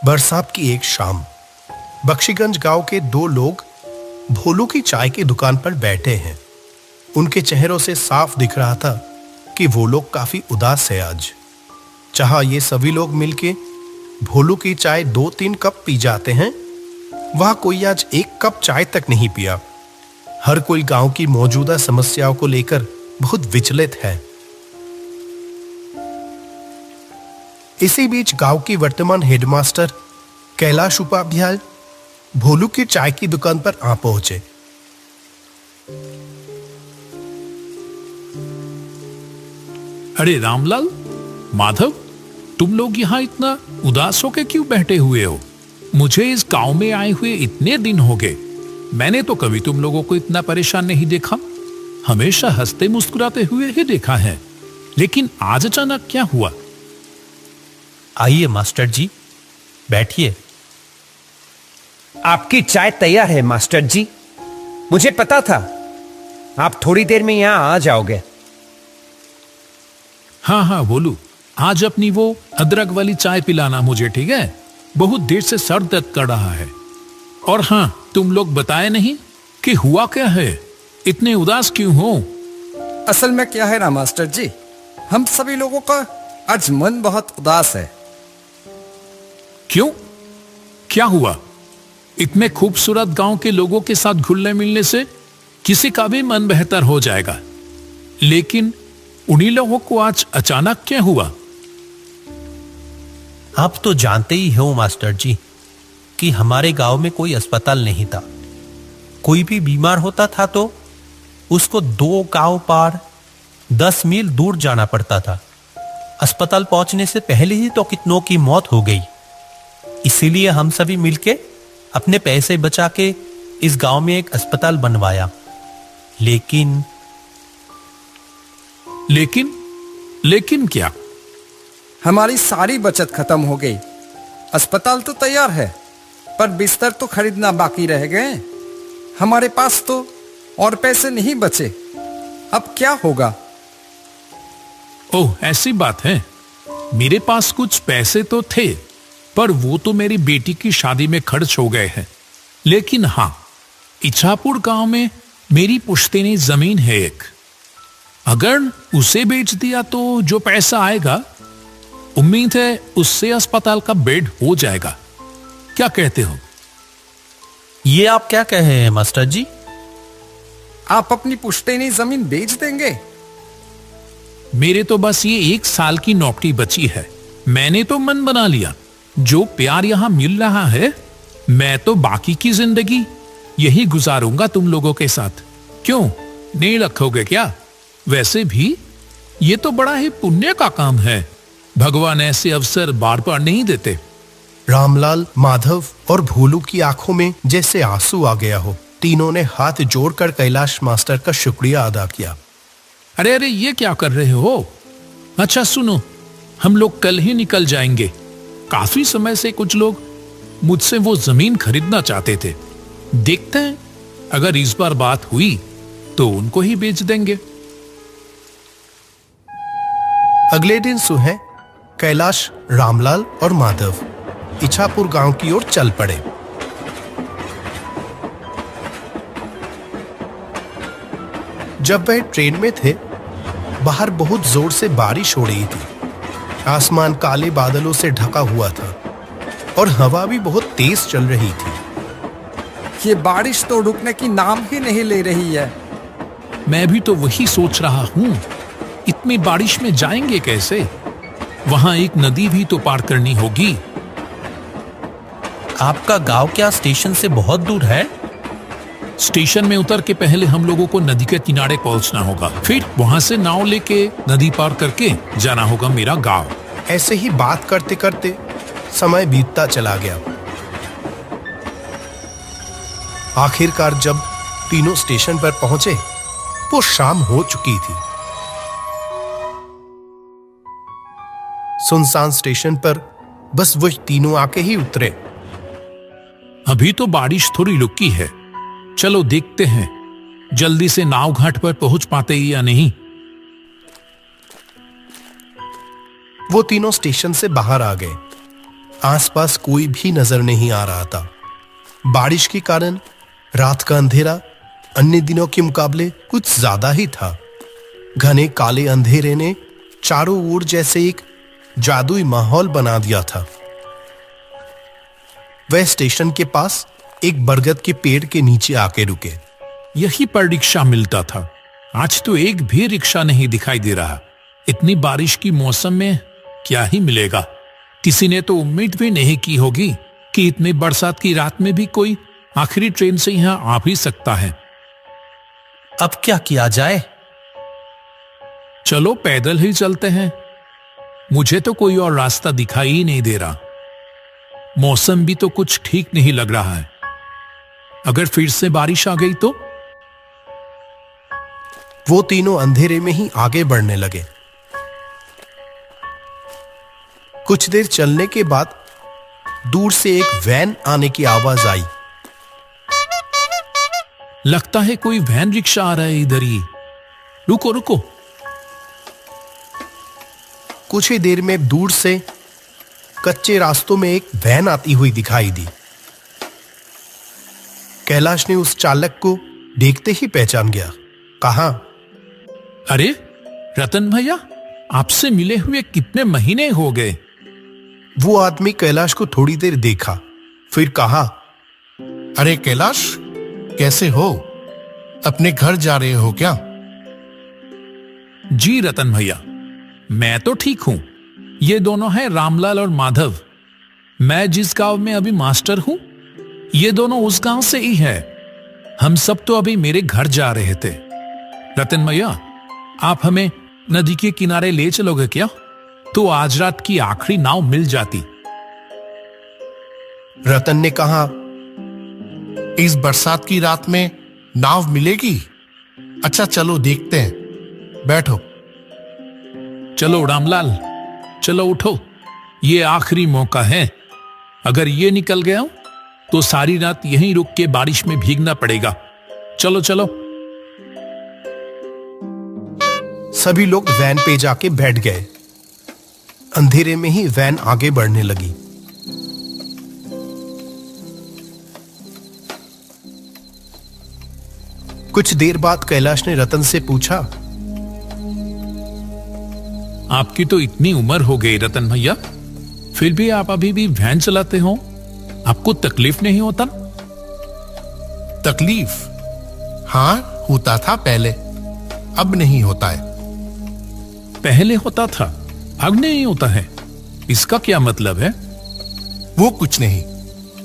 बरसात की एक शाम बख्शीगंज गांव के दो लोग भोलू की चाय की दुकान पर बैठे हैं। उनके चेहरों से साफ दिख रहा था कि वो लोग काफी उदास है आज। चाहे ये सभी लोग मिलके भोलू की चाय 2-3 कप पी जाते हैं, वह कोई आज 1 कप चाय तक नहीं पिया। हर कोई गांव की मौजूदा समस्याओं को लेकर बहुत विचलित है। इसी बीच गांव की वर्तमान हेडमास्टर कैलाश उपाध्याय भोलू की चाय की दुकान पर आ पहुंचे। अरे रामलाल, माधव, तुम लोग यहाँ इतना उदास होके क्यों बैठे हुए हो? मुझे इस गांव में आए हुए इतने दिन हो गए, मैंने तो कभी तुम लोगों को इतना परेशान नहीं देखा। हमेशा हंसते मुस्कुराते हुए ही देखा है, लेकिन आज अचानक क्या हुआ? आइए मास्टर जी, बैठिए। आपकी चाय तैयार है मास्टर जी। मुझे पता था आप थोड़ी देर में यहां आ जाओगे। हाँ हाँ बोलू, आज अपनी वो अदरक वाली चाय पिलाना मुझे, ठीक है? बहुत देर से सर दर्द कर रहा है। और हाँ, तुम लोग बताए नहीं कि हुआ क्या है, इतने उदास क्यों हो? असल में क्या है ना मास्टर जी, हम सभी लोगों का आज मन बहुत उदास है। क्यों? क्या हुआ? इतने खूबसूरत गांव के लोगों के साथ घुलने मिलने से किसी का भी मन बेहतर हो जाएगा, लेकिन उन्हीं लोगों को आज अचानक क्या हुआ? आप तो जानते ही हो मास्टर जी कि हमारे गांव में कोई अस्पताल नहीं था। कोई भी बीमार होता था तो उसको 2 गांव पार 10 मील दूर जाना पड़ता था। अस्पताल पहुंचने से पहले ही तो कितनों की मौत हो गई। इसीलिए हम सभी मिलके अपने पैसे बचा के इस गांव में एक अस्पताल बनवाया। लेकिन क्या? हमारी सारी बचत खत्म हो गई। अस्पताल तो तैयार है, पर बिस्तर तो खरीदना बाकी रह गए। हमारे पास तो और पैसे नहीं बचे। अब क्या होगा? ओह, ऐसी बात है। मेरे पास कुछ पैसे तो थे, पर वो तो मेरी बेटी की शादी में खर्च हो गए हैं। लेकिन हाँ, इच्छापुर गांव में मेरी पुश्तैनी जमीन है एक। अगर उसे बेच दिया तो जो पैसा आएगा, उम्मीद है उससे अस्पताल का बेड हो जाएगा। क्या कहते हो? ये आप क्या कह रहे हैं मास्टर जी? आप अपनी पुश्तैनी जमीन बेच देंगे? मेरे तो बस ये 1 साल की नौकरी बची है। मैंने तो मन बना लिया, जो प्यार यहां मिल रहा है, मैं तो बाकी की जिंदगी यही गुजारूंगा तुम लोगों के साथ। क्यों, नहीं रखोगे क्या? वैसे भी ये तो बड़ा ही पुण्य का काम है। भगवान ऐसे अवसर बार बार नहीं देते। रामलाल, माधव और भोलू की आंखों में जैसे आंसू आ गया हो। तीनों ने हाथ जोड़कर कैलाश मास्टर का शुक्रिया अदा किया। अरे अरे, ये क्या कर रहे हो? अच्छा सुनो, हम लोग कल ही निकल जाएंगे। काफी समय से कुछ लोग मुझसे वो जमीन खरीदना चाहते थे। देखते हैं, अगर इस बार बात हुई तो उनको ही बेच देंगे। अगले दिन सुबह कैलाश, रामलाल और माधव इच्छापुर गांव की ओर चल पड़े। जब वह ट्रेन में थे, बाहर बहुत जोर से बारिश हो रही थी। आसमान काले बादलों से ढका हुआ था और हवा भी बहुत तेज चल रही थी। ये बारिश तो रुकने की नाम ही नहीं ले रही है। मैं भी तो वही सोच रहा हूं, इतनी बारिश में जाएंगे कैसे? वहां एक नदी भी तो पार करनी होगी। आपका गांव क्या स्टेशन से बहुत दूर है? स्टेशन में उतर के पहले हम लोगों को नदी के किनारे पहुंचना होगा, फिर वहां से नाव लेके नदी पार करके जाना होगा मेरा गांव। ऐसे ही बात करते करते समय बीतता चला गया। आखिरकार जब तीनों स्टेशन पर पहुंचे, वो शाम हो चुकी थी। सुनसान स्टेशन पर बस वो तीनों आके ही उतरे। अभी तो बारिश थोड़ी रुकी है, चलो देखते हैं जल्दी से नाव घाट पर पहुंच पाते या नहीं। वो तीनों स्टेशन से बाहर आ गए। आसपास कोई भी नजर नहीं आ रहा था। बारिश के कारण रात का अंधेरा अन्य दिनों के मुकाबले कुछ ज्यादा ही था। घने काले अंधेरे ने चारों ओर जैसे एक जादुई माहौल बना दिया था। वह स्टेशन के पास एक बरगद के पेड़ के नीचे आके रुके। यहीं पर रिक्शा मिलता था। आज तो एक भी रिक्शा नहीं दिखाई दे रहा। इतनी बारिश की मौसम में क्या ही मिलेगा। किसी ने तो उम्मीद भी नहीं की होगी कि इतनी बरसात की रात में भी कोई आखिरी ट्रेन से यहां आ भी सकता है। अब क्या किया जाए? चलो पैदल ही चलते हैं। मुझे तो कोई और रास्ता दिखाई ही नहीं दे रहा। मौसम भी तो कुछ ठीक नहीं लग रहा है। अगर फिर से बारिश आ गई तो? वो तीनों अंधेरे में ही आगे बढ़ने लगे। कुछ देर चलने के बाद दूर से एक वैन आने की आवाज आई। लगता है कोई वैन रिक्शा आ रहा है इधर ही। रुको रुको। कुछ ही देर में दूर से कच्चे रास्तों में एक वैन आती हुई दिखाई दी। कैलाश ने उस चालक को देखते ही पहचान गया। कहा, अरे रतन भैया, आपसे मिले हुए कितने महीने हो गए। वो आदमी कैलाश को थोड़ी देर देखा, फिर कहा, अरे कैलाश, कैसे हो? अपने घर जा रहे हो क्या? जी रतन भैया, मैं तो ठीक हूं। ये दोनों हैं रामलाल और माधव। मैं जिस गांव में अभी मास्टर हूं, ये दोनों उस गांव से ही है। हम सब तो अभी मेरे घर जा रहे थे। रतन भैया, आप हमें नदी के किनारे ले चलोगे क्या? तो आज रात की आखिरी नाव मिल जाती। रतन ने कहा, इस बरसात की रात में नाव मिलेगी? अच्छा चलो देखते हैं, बैठो। चलो रामलाल, चलो उठो। ये आखिरी मौका है। अगर ये निकल गया तो सारी रात यहीं रुक के बारिश में भीगना पड़ेगा। चलो चलो। सभी लोग वैन पे जाके बैठ गए। अंधेरे में ही वैन आगे बढ़ने लगी। कुछ देर बाद कैलाश ने रतन से पूछा, आपकी तो इतनी उम्र हो गई रतन भैया, फिर भी आप अभी भी वैन चलाते हो? आपको तकलीफ नहीं होता? तकलीफ? हाँ, होता था पहले, अब नहीं होता है। पहले होता था, अब नहीं होता है। इसका क्या मतलब है? वो कुछ नहीं।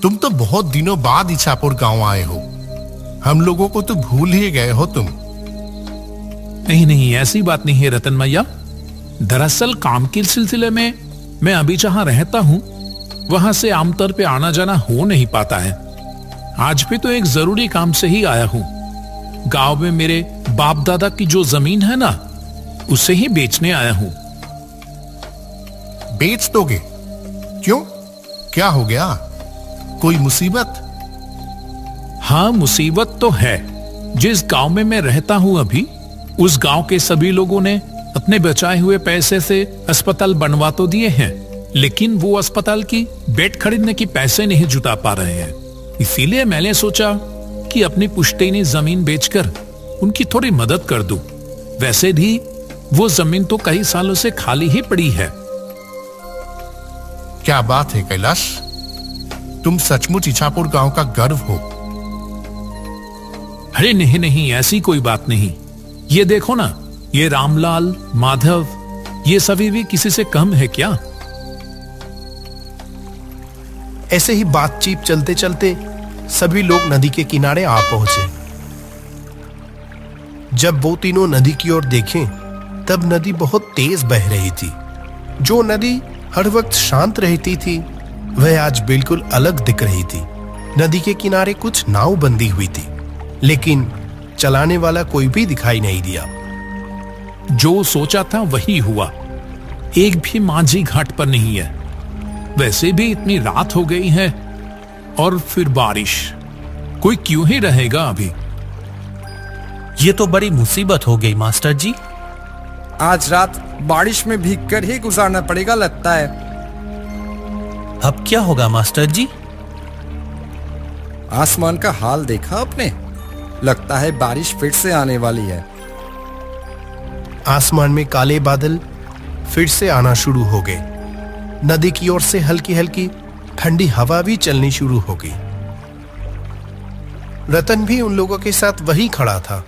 तुम तो बहुत दिनों बाद इछापुर गांव आए हो। हम लोगों को तो भूल ही गए हो तुम। नहीं नहीं, ऐसी बात नहीं है रतन भैया। दरअसल काम के सिलसिले में मैं अभी जहां रहता हूं, वहां से आमतौर पे आना जाना हो नहीं पाता है। आज भी तो एक जरूरी काम से ही आया हूं। गांव में मेरे बाप दादा की जो जमीन है ना, उसे ही बेचने आया हूं। बेच दोगे? क्यों, क्या हो गया? कोई मुसीबत? हाँ, मुसीबत तो है। जिस गांव में मैं रहता हूं अभी, उस गांव के सभी लोगों ने अपने बचाए हुए पैसे से अस्पताल बनवा तो दिए हैं, लेकिन वो अस्पताल की बेड खरीदने की पैसे नहीं जुटा पा रहे हैं। इसीलिए मैंने सोचा कि अपनी पुश्तैनी जमीन बेचकर उनकी थोड़ी मदद कर दूं। वैसे भी वो जमीन तो कई सालों से खाली ही पड़ी है। क्या बात है कैलाश, तुम सचमुच इछापुर गांव का गर्व हो। अरे नहीं नहीं, ऐसी कोई बात नहीं। ये देखो ना, ये रामलाल, माधव, ये सभी भी किसी से कम है क्या? ऐसे ही बातचीत चलते चलते सभी लोग नदी के किनारे आ पहुंचे। जब वो तीनों नदी की ओर देखें, तब नदी बहुत तेज बह रही थी। जो नदी हर वक्त शांत रहती थी, वह आज बिल्कुल अलग दिख रही थी। नदी के किनारे कुछ नाव बंधी हुई थी, लेकिन चलाने वाला कोई भी दिखाई नहीं दिया। जो सोचा था वही हुआ। एक भी माझी घाट पर नहीं है। वैसे भी इतनी रात हो गई है और फिर बारिश। कोई क्यों ही रहेगा अभी? ये तो बड़ी मुसीबत हो गई मास्टर जी। आज रात बारिश में भीगकर ही गुजारना पड़ेगा लगता है। अब क्या होगा मास्टर जी? आसमान का हाल देखा आपने? लगता है बारिश फिर से आने वाली है। आसमान में काले बादल फिर से आना शुरू हो गए। नदी की ओर से हल्की हल्की ठंडी हवा भी चलनी शुरू हो गई। रतन भी उन लोगों के साथ वहीं खड़ा था।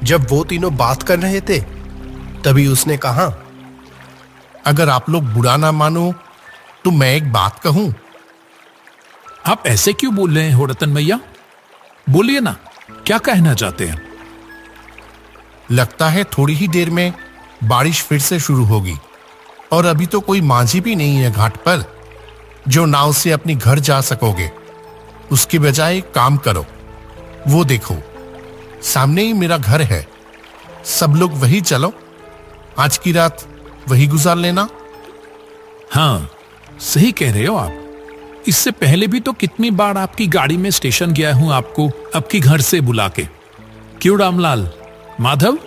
जब वो तीनों बात कर रहे थे तभी उसने कहा, अगर आप लोग बुरा ना मानो तो मैं एक बात कहूं। आप ऐसे क्यों बोल रहे हो रतन भैया? बोलिए ना, क्या कहना चाहते हैं? लगता है थोड़ी ही देर में बारिश फिर से शुरू होगी और अभी तो कोई माझी भी नहीं है घाट पर जो नाव से अपनी घर जा सकोगे। उसके बजाय एक काम करो, वो देखो सामने ही मेरा घर है। सब लोग वही चलो, आज की रात वही गुजार लेना। हाँ, सही कह रहे हो आप। इससे पहले भी तो कितनी बार आपकी गाड़ी में स्टेशन गया हूं आपको आपकी घर से बुला के। क्यों रामलाल, माधव,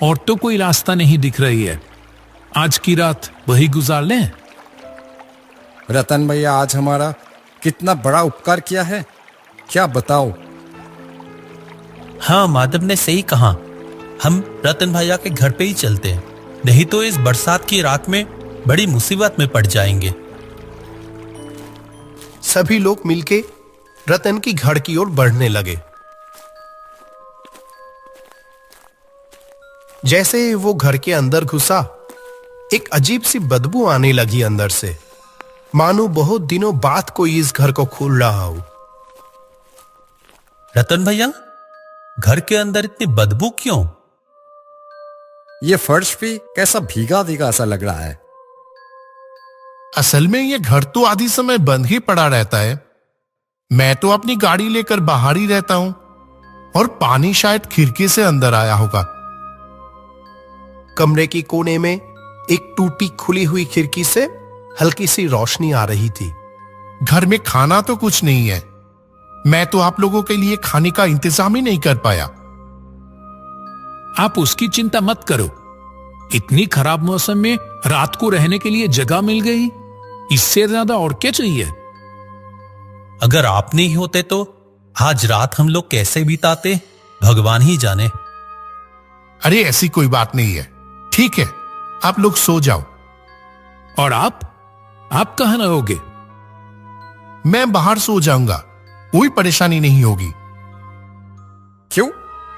और तो कोई रास्ता नहीं दिख रही है। आज की रात वही गुजार लें। रतन भैया आज हमारा कितना बड़ा उपकार किया है, क्या बताओ। हाँ, माधव ने सही कहा। हम रतन भैया के घर पे ही चलते हैं, नहीं तो इस बरसात की रात में बड़ी मुसीबत में पड़ जाएंगे। सभी लोग मिलके रतन की घर की ओर बढ़ने लगे। जैसे वो घर के अंदर घुसा, एक अजीब सी बदबू आने लगी अंदर से, मानो बहुत दिनों बाद कोई इस घर को खोल रहा हो। रतन भैया, घर के अंदर इतनी बदबू क्यों? ये फर्श भी कैसा भीगा भीगा सा लग रहा है। असल में ये घर तो आधी समय बंद ही पड़ा रहता है। मैं तो अपनी गाड़ी लेकर बाहर ही रहता हूं और पानी शायद खिड़की से अंदर आया होगा। कमरे की कोने में एक टूटी खुली हुई खिड़की से हल्की सी रोशनी आ रही थी। घर में खाना तो कुछ नहीं है। मैं तो आप लोगों के लिए खाने का इंतजाम ही नहीं कर पाया। आप उसकी चिंता मत करो। इतनी खराब मौसम में रात को रहने के लिए जगह मिल गई, इससे ज्यादा और क्या चाहिए। अगर आप नहीं होते तो आज रात हम लोग कैसे बिताते, भगवान ही जाने। अरे ऐसी कोई बात नहीं है। ठीक है, आप लोग सो जाओ। और आप कहां रहोगे? मैं बाहर सो जाऊंगा, कोई परेशानी नहीं होगी। क्यों,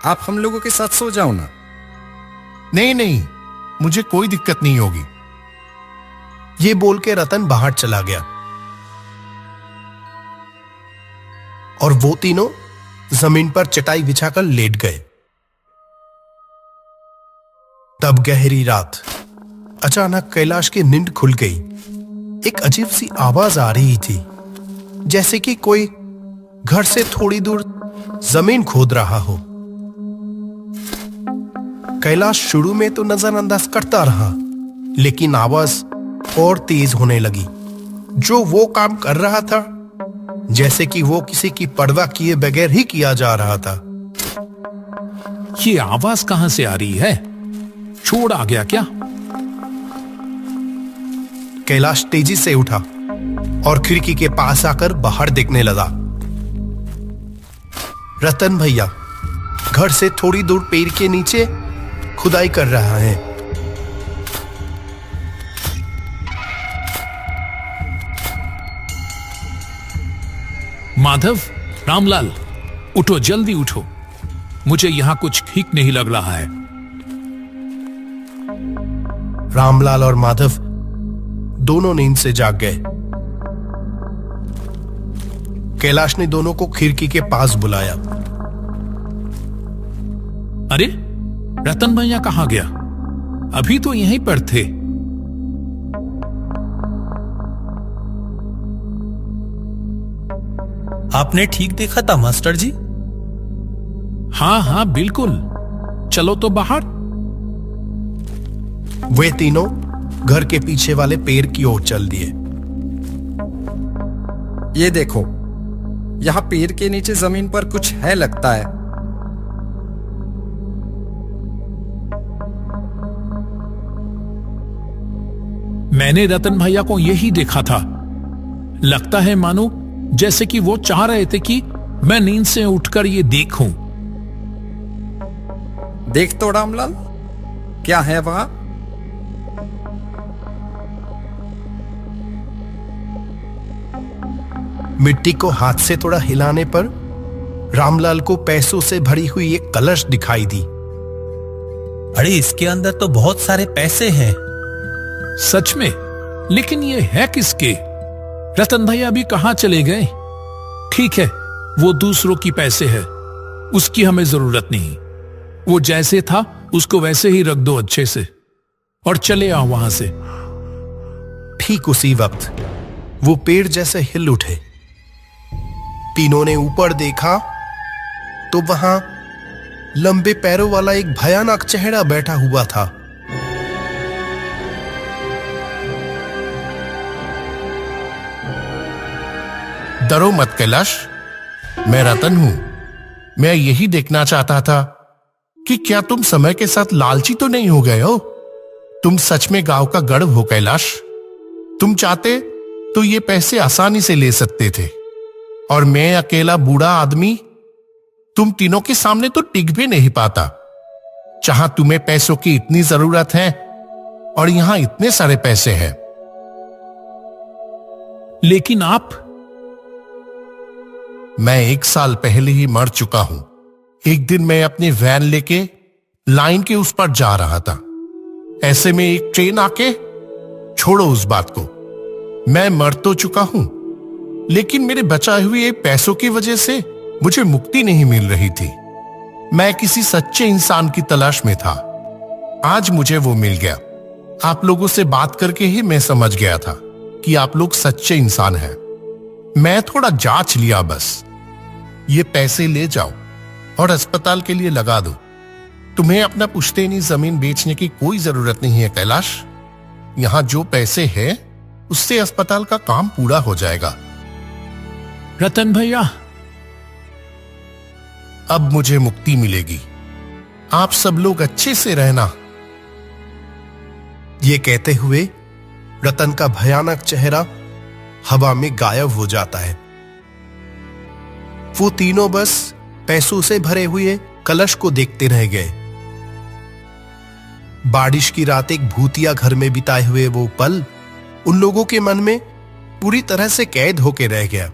आप हम लोगों के साथ सो जाओ ना। नहीं नहीं, मुझे कोई दिक्कत नहीं होगी। ये बोल के रतन बाहर चला गया और वो तीनों जमीन पर चटाई बिछाकर लेट गए। तब गहरी रात, अचानक कैलाश की नींद खुल गई। एक अजीब सी आवाज आ रही थी, जैसे कि कोई घर से थोड़ी दूर जमीन खोद रहा हो। कैलाश शुरू में तो नजरअंदाज करता रहा, लेकिन आवाज और तेज होने लगी। जो वो काम कर रहा था, जैसे कि वो किसी की परवाह किए बगैर ही किया जा रहा था। ये आवाज कहां से आ रही है? चोर आ गया क्या? कैलाश तेजी से उठा और खिड़की के पास आकर बाहर देखने लगा। रतन भैया घर से थोड़ी दूर पेड़ के नीचे खुदाई कर रहा है। माधव, रामलाल, उठो, जल्दी उठो। मुझे यहां कुछ ठीक नहीं लग रहा है। रामलाल और माधव दोनों नींद से जाग गए। कैलाश ने दोनों को खिड़की के पास बुलाया। अरे, रतन भैया कहां गया? अभी तो यहीं पर थे। आपने ठीक देखा था मास्टर जी? हाँ हाँ बिल्कुल। चलो तो बाहर। वे तीनों घर के पीछे वाले पेड़ की ओर चल दिए। ये देखो, यहाँ पेड़ के नीचे जमीन पर कुछ है लगता है। मैंने रतन भैया को यही देखा था। लगता है मानो जैसे कि वो चाह रहे थे कि मैं नींद से उठकर ये देखूं। देख तो रामलाल, क्या है वहां? मिट्टी को हाथ से थोड़ा हिलाने पर रामलाल को पैसों से भरी हुई एक कलश दिखाई दी। अरे इसके अंदर तो बहुत सारे पैसे हैं। सच में? लेकिन ये है किसके? रतन भैया अभी कहां चले गए? ठीक है, वो दूसरों की पैसे है, उसकी हमें जरूरत नहीं। वो जैसे था उसको वैसे ही रख दो अच्छे से और चले आओ वहां से। ठीक उसी वक्त वो पेड़ जैसे हिल उठे। तीनों ने ऊपर देखा तो वहां लंबे पैरों वाला एक भयानक चेहरा बैठा हुआ था। डरो मत कैलाश, मैं रतन हूं। मैं यही देखना चाहता था कि क्या तुम समय के साथ लालची तो नहीं हो गए हो। तुम सच में गांव का गर्व हो कैलाश। तुम चाहते तो ये पैसे आसानी से ले सकते थे, और मैं अकेला बूढ़ा आदमी तुम तीनों के सामने तो टिक भी नहीं पाता। जहां तुम्हें पैसों की इतनी जरूरत है और यहां इतने सारे पैसे हैं। लेकिन आप? मैं 1 साल पहले ही मर चुका हूं। एक दिन मैं अपनी वैन लेके लाइन के उस पर जा रहा था। ऐसे में एक ट्रेन आके, छोड़ो उस बात को, मैं मर तो चुका हूं, लेकिन मेरे बचाए हुए पैसों की वजह से मुझे मुक्ति नहीं मिल रही थी। मैं किसी सच्चे इंसान की तलाश में था। आज मुझे वो मिल गया। आप लोगों से बात करके ही मैं समझ गया था कि आप लोग सच्चे इंसान हैं। मैं थोड़ा जांच लिया बस। ये पैसे ले जाओ और अस्पताल के लिए लगा दो। तुम्हें अपना पुश्तैनी जमीन बेचने की कोई जरूरत नहीं है कैलाश। यहां जो पैसे हैं उससे अस्पताल का काम पूरा हो जाएगा। रतन भैया, अब मुझे मुक्ति मिलेगी। आप सब लोग अच्छे से रहना। ये कहते हुए रतन का भयानक चेहरा हवा में गायब हो जाता है। वो तीनों बस पैसों से भरे हुए कलश को देखते रह गए। बारिश की रात एक भूतिया घर में बिताए हुए वो पल उन लोगों के मन में पूरी तरह से कैद होके रह गया।